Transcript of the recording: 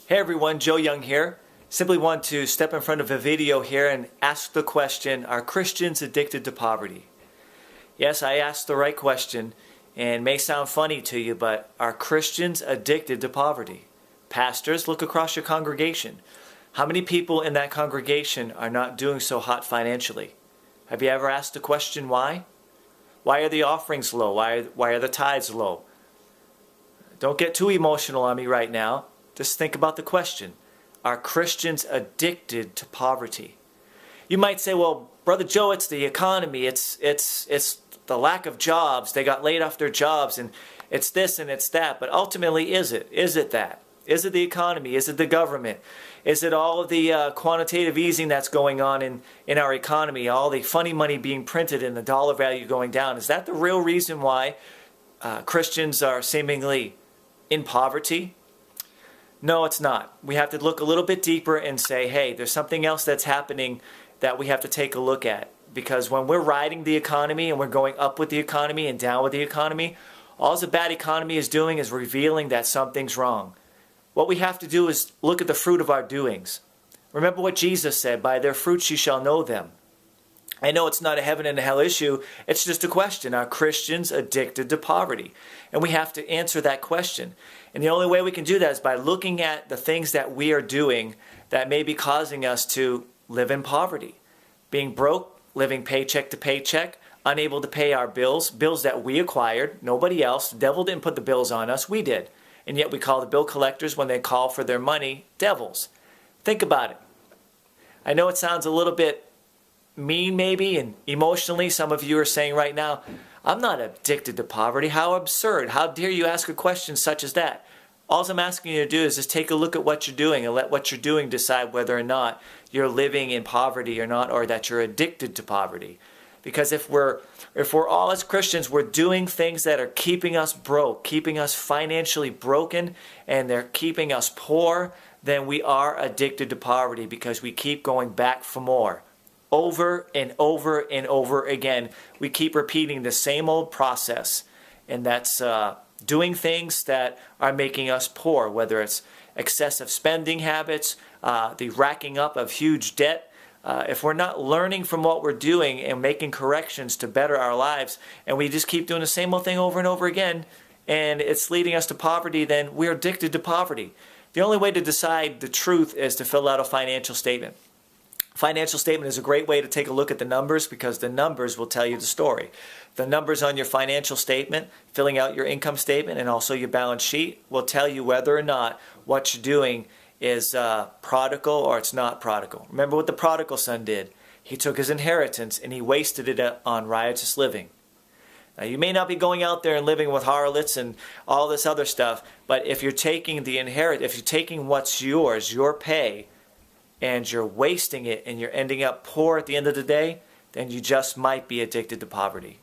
Hey everyone, Joe Young here. Simply want to step in front of a video here and ask the question, are Christians addicted to poverty? Yes, I asked the right question, and it may sound funny to you, but are Christians addicted to poverty? Pastors, look across your congregation. How many people in that congregation are not doing so hot financially? Have you ever asked the question why? Why are the offerings low? Why are the tithes low? Don't get too emotional on me right now. Just think about the question. Are Christians addicted to poverty? You might say, well, Brother Joe, it's the economy. It's the lack of jobs. They got laid off their jobs, and it's this and it's that. But ultimately, is it? Is it that? Is it the economy? Is it the government? Is it all of the quantitative easing that's going on in our economy? All the funny money being printed and the dollar value going down? Is that the real reason why Christians are seemingly in poverty? No, it's not. We have to look a little bit deeper and say, hey, there's something else that's happening that we have to take a look at. Because when we're riding the economy and we're going up with the economy and down with the economy, all the bad economy is doing is revealing that something's wrong. What we have to do is look at the fruit of our doings. Remember what Jesus said, by their fruits you shall know them. I know it's not a heaven and a hell issue. It's just a question. Are Christians addicted to poverty? And we have to answer that question. And the only way we can do that is by looking at the things that we are doing that may be causing us to live in poverty. Being broke, living paycheck to paycheck, unable to pay our bills, bills that we acquired, nobody else. The devil didn't put the bills on us, we did. And yet we call the bill collectors when they call for their money devils. Think about it. I know it sounds a little bit mean maybe, and emotionally some of you are saying right now, I'm not addicted to poverty. How absurd. How dare you ask a question such as that? All I'm asking you to do is just take a look at what you're doing and let what you're doing decide whether or not you're living in poverty or not, or that you're addicted to poverty. Because if we're all as Christians, we're doing things that are keeping us broke, keeping us financially broken, and they're keeping us poor, then we are addicted to poverty because we keep going back for more. Over and over and over again, we keep repeating the same old process, and that's doing things that are making us poor, whether it's excessive spending habits, the racking up of huge debt. If we're not learning from what we're doing and making corrections to better our lives, and we just keep doing the same old thing over and over again, and it's leading us to poverty, then we're addicted to poverty. The only way to decide the truth is to fill out a financial statement. Financial statement is a great way to take a look at the numbers because the numbers will tell you the story. The numbers on your financial statement, filling out your income statement, and also your balance sheet will tell you whether or not what you're doing is prodigal or it's not prodigal. Remember what the prodigal son did. He took his inheritance and he wasted it on riotous living. Now, you may not be going out there and living with harlots and all this other stuff, but if you're taking if you're taking what's yours, your pay, and you're wasting it and you're ending up poor at the end of the day, then you just might be addicted to poverty.